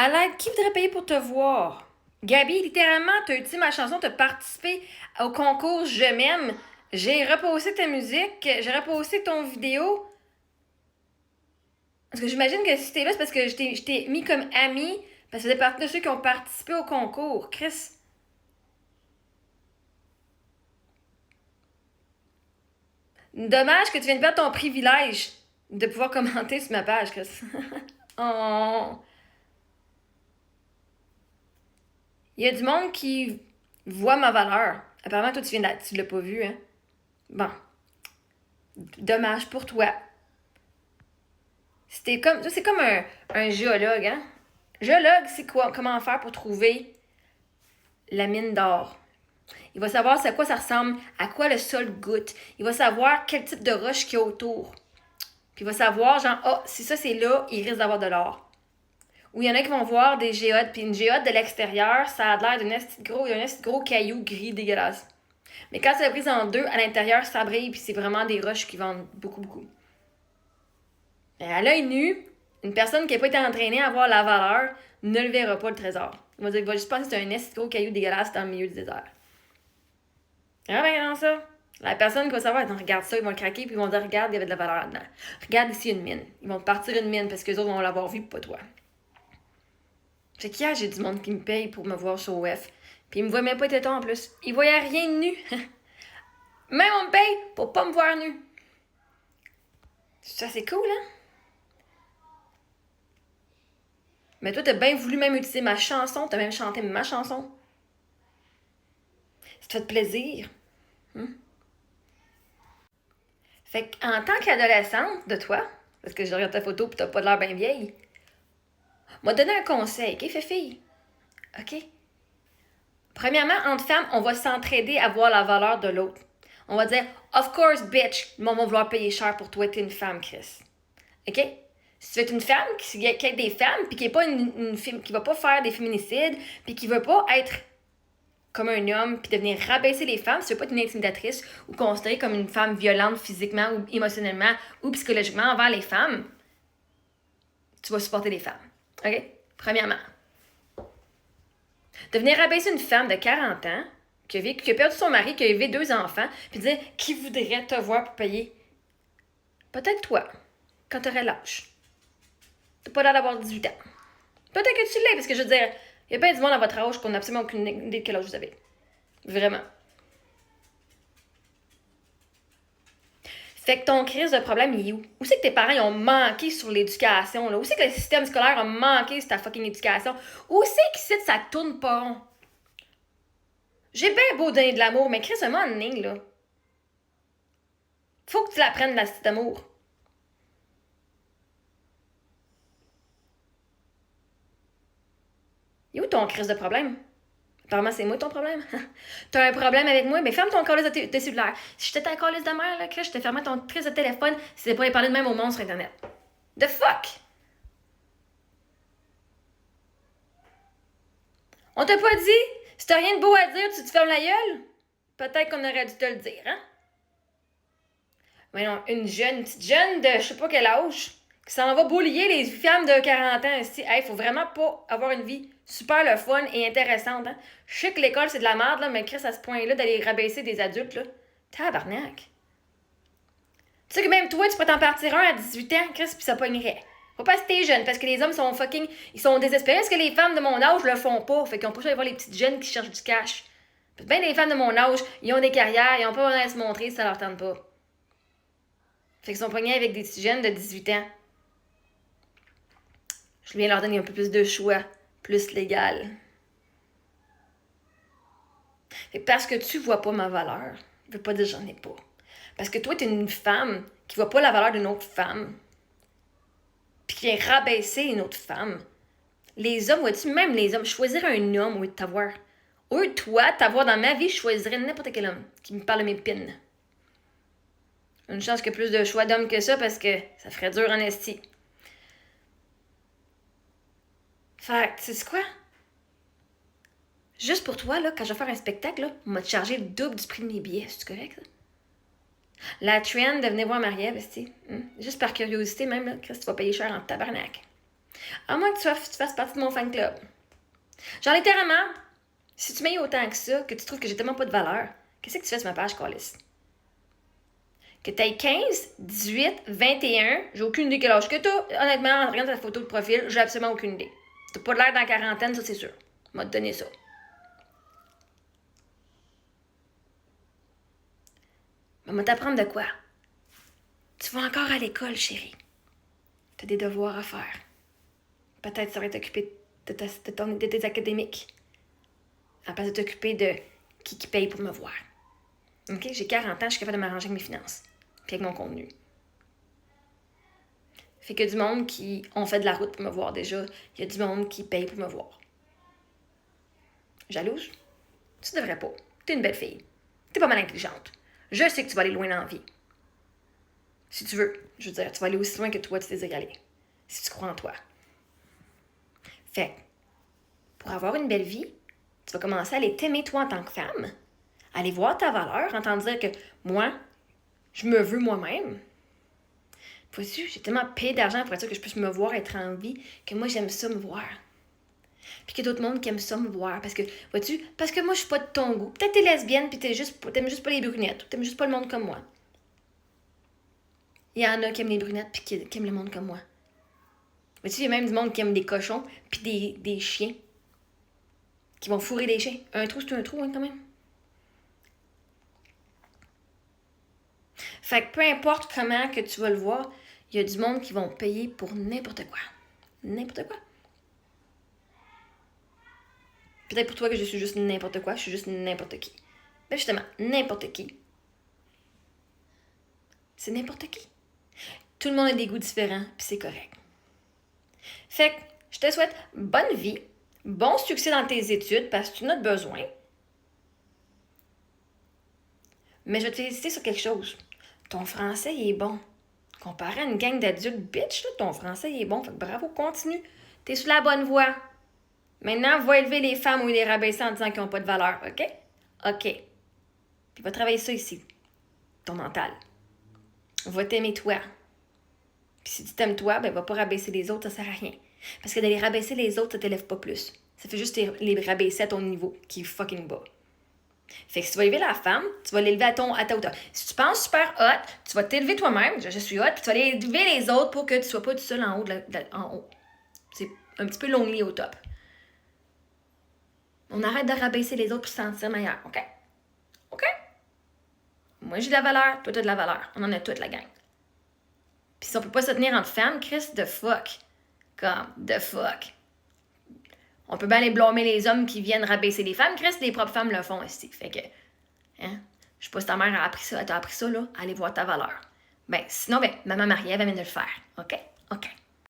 À l'aide, qui voudrait payer pour te voir? Gabi, littéralement, t'as utilisé ma chanson, t'as participé au concours Je m'aime. J'ai reposté ta musique, j'ai reposté ton vidéo. Parce que j'imagine que si t'es là, c'est parce que je t'ai mis comme ami, parce que c'est partie de ceux qui ont participé au concours. Chris. Dommage que tu viennes perdre ton privilège de pouvoir commenter sur ma page, Chris. Oh. Il y a du monde qui voit ma valeur. Apparemment, toi, tu l'as pas vu, hein? Bon, dommage pour toi. C'est comme un géologue, hein? Géologue, c'est quoi? Comment faire pour trouver la mine d'or? Il va savoir c'est à quoi ça ressemble, à quoi le sol goûte. Il va savoir quel type de roche qu'il y a autour. Puis il va savoir, genre, ah, si ça c'est là, il risque d'avoir de l'or. Ou il y en a qui vont voir des géodes, puis une géode de l'extérieur, ça a l'air d'un esti de gros caillou gris dégueulasse. Mais quand c'est pris en deux, à l'intérieur, ça brille, puis c'est vraiment des roches qui vendent beaucoup, beaucoup. Mais à l'œil nu, une personne qui n'a pas été entraînée à voir la valeur ne le verra pas, le trésor. Il va juste penser que c'est un esti de gros caillou dégueulasse dans le milieu du désert. Ah ben non, ça. La personne qui va savoir, non, regarde ça, ils vont le craquer, puis ils vont dire, regarde, il y avait de la valeur là-dedans. Regarde ici une mine. Ils vont te partir une mine parce que les autres vont l'avoir vue, pas toi. Fait qu'hier, j'ai du monde qui me paye pour me voir sur OF. Puis ils me voient même pas téton en plus. Ils voyaient rien de nu. Même on me paye pour pas me voir nu. Ça, c'est cool, hein? Mais toi, t'as bien voulu même utiliser ma chanson. T'as même chanté ma chanson. Ça te fait plaisir. Fait qu'en tant qu'adolescente de toi, parce que je regarde ta photo pis t'as pas de l'air bien vieille, m'a donné un conseil, ok, fille? Ok? Premièrement, entre femmes, on va s'entraider à voir la valeur de l'autre. On va dire, of course, bitch, on va vouloir payer cher pour toi, t'es une femme, Chris. OK? Si tu es une femme qui aide des femmes, puis qui est pas qui va pas faire des féminicides, puis qui veut pas être comme un homme, puis devenir rabaisser les femmes, si tu veux pas être une intimidatrice ou considérée comme une femme violente physiquement ou émotionnellement ou psychologiquement envers les femmes, tu vas supporter les femmes. OK? Premièrement. De venir rabaisser une femme de 40 ans, qui a perdu son mari, qui a élevé 2 enfants, puis dire qui voudrait te voir pour payer? Peut-être toi, quand t'aurais l'âge. T'as pas l'air d'avoir 18 ans. Peut-être que tu l'es, parce que je veux dire, il y a bien du monde à votre âge qu'on n'a absolument aucune idée de quel âge vous avez. Vraiment. Fait que ton crise de problème, il est où? Où c'est que tes parents ils ont manqué sur l'éducation? Là? Où c'est que le système scolaire a manqué sur ta fucking éducation? Où c'est qu'ici ça tourne pas rond? J'ai bien beau donner de l'amour, mais Chris, un moment donné, là. Faut que tu l'apprennes, la cité d'amour. Il est où ton crise de problème? Apparemment, c'est moi ton problème. T'as un problème avec moi? Mais ferme ton calice de cellulaire. Si j'étais ta calice de mère, là, Chris, je te fermais ton crise de téléphone si c'est pas aller parler de même au monde sur Internet. The fuck? On t'a pas dit? Si t'as rien de beau à dire, tu te fermes la gueule? Peut-être qu'on aurait dû te le dire, hein? Mais non, une petite jeune de je sais pas quel âge, qui s'en va boulier les femmes de 40 ans ici. Hey, faut vraiment pas avoir une vie super le fun et intéressante, hein? Je sais que l'école, c'est de la merde, là, mais Chris, à ce point-là, d'aller rabaisser des adultes, là. Tabarnak. Tu sais que même toi, tu peux t'en partir un à 18 ans, Chris, pis ça pognerait. Faut pas si t'es jeune, parce que les hommes sont fucking. Ils sont désespérés, parce que les femmes de mon âge le font pas. Fait qu'ils ont pas aller voir les petites jeunes qui cherchent du cash. Ben, les femmes de mon âge, ils ont des carrières, ils ont pas besoin de se montrer si ça leur tente pas. Fait qu'ils sont pognés avec des petits jeunes de 18 ans. Je viens leur donner un peu plus de choix, plus légal. Fait que parce que tu vois pas ma valeur, je veux pas dire que j'en ai pas. Parce que toi, t'es une femme qui voit pas la valeur d'une autre femme, puis qui vient rabaisser une autre femme. Les hommes, vois-tu, même les hommes, choisir un homme au lieu de t'avoir. Au lieu de toi, t'avoir dans ma vie, je choisirais n'importe quel homme qui me parle de mes pines. Une chance qu'il y a plus de choix d'hommes que ça parce que ça ferait dur en esti. Fait que, tu sais quoi? Juste pour toi, là, quand je vais faire un spectacle, là, on m'a chargé le double du prix de mes billets. C'est correct, ça? La trend de venir voir Marie-Ève, Juste par curiosité, même, là, Chris, tu vas payer cher en tabarnak. À moins que tu fasses partie de mon fan club. Genre, littéralement, si tu m'aimes autant que ça, que tu trouves que j'ai tellement pas de valeur, qu'est-ce que tu fais sur ma page, Callis? Que t'aies 15, 18, 21, j'ai aucune idée quel âge que t'as. Honnêtement, en regardant ta photo de profil, j'ai absolument aucune idée. T'as pas l'air dans la quarantaine, ça c'est sûr. On va te donner ça. Mais on va t'apprendre de quoi? Tu vas encore à l'école, chérie. T'as des devoirs à faire. Peut-être ça va t'occuper de tes académiques. À place de t'occuper de qui paye pour me voir. OK? J'ai 40 ans, je suis capable de m'arranger avec mes finances. Puis avec mon contenu. Fait qu'il y a du monde qui ont fait de la route pour me voir déjà. Il y a du monde qui paye pour me voir. Jalouse? Tu devrais pas. T'es une belle fille. T'es pas mal intelligente. Je sais que tu vas aller loin dans la vie. Si tu veux. Je veux dire, tu vas aller aussi loin que toi, tu désires aller. Si tu crois en toi. Fait pour avoir une belle vie, tu vas commencer à aller t'aimer toi en tant que femme. Aller voir ta valeur, entendre dire que moi, je me veux moi-même. Vois-tu, j'ai tellement payé d'argent pour être sûr que je puisse me voir être en vie, que moi, j'aime ça me voir. Puis qu'il y a d'autres mondes qui aiment ça me voir. Parce que, vois-tu, parce que moi, je suis pas de ton goût. Peut-être t'es lesbienne, puis t'aimes juste pas les brunettes. Ou t'aimes juste pas le monde comme moi. Il y en a qui aiment les brunettes, puis qui aiment le monde comme moi. Vois-tu, il y a même du monde qui aime des cochons, puis des chiens. Qui vont fourrer des chiens. Un trou, c'est un trou, hein, quand même. Fait que peu importe comment que tu vas le voir, il y a du monde qui vont payer pour n'importe quoi. N'importe quoi. Peut-être pour toi que je suis juste n'importe quoi, je suis juste n'importe qui. Mais justement, n'importe qui. C'est n'importe qui. Tout le monde a des goûts différents, puis c'est correct. Fait que je te souhaite bonne vie, bon succès dans tes études, parce que tu en as besoin. Mais je vais te féliciter sur quelque chose. Ton français, il est bon. Comparé à une gang d'adultes bitch, là, ton français, il est bon. Fait que bravo, continue. T'es sur la bonne voie. Maintenant, va élever les femmes ou les rabaisser en disant qu'ils n'ont pas de valeur, OK? OK. Puis va travailler ça ici. Ton mental. Va t'aimer toi. Puis si tu t'aimes toi, ben va pas rabaisser les autres, ça sert à rien. Parce que d'aller rabaisser les autres, ça t'élève pas plus. Ça fait juste les rabaisser à ton niveau, qui est fucking bas. Fait que si tu vas élever la femme, tu vas l'élever à ta hauteur. Si tu penses super hot, tu vas t'élever toi-même, je suis hot, puis tu vas élever les autres pour que tu sois pas tout seul en haut. En haut. C'est un petit peu lonely au top. On arrête de rabaisser les autres pour se sentir meilleur, OK? OK? Moi, j'ai de la valeur, toi, t'as de la valeur. On en a toute la gang. Puis si on peut pas se tenir entre femmes, Chris, the fuck. Comme, the fuck. On peut bien aller blâmer les hommes qui viennent rabaisser les femmes. Chris, les propres femmes le font aussi. Fait que, hein? Je sais pas si ta mère a appris ça, elle t'a appris ça, là. Allez voir ta valeur. Ben, sinon, ben, maman mariée, elle va venir le faire. OK? OK.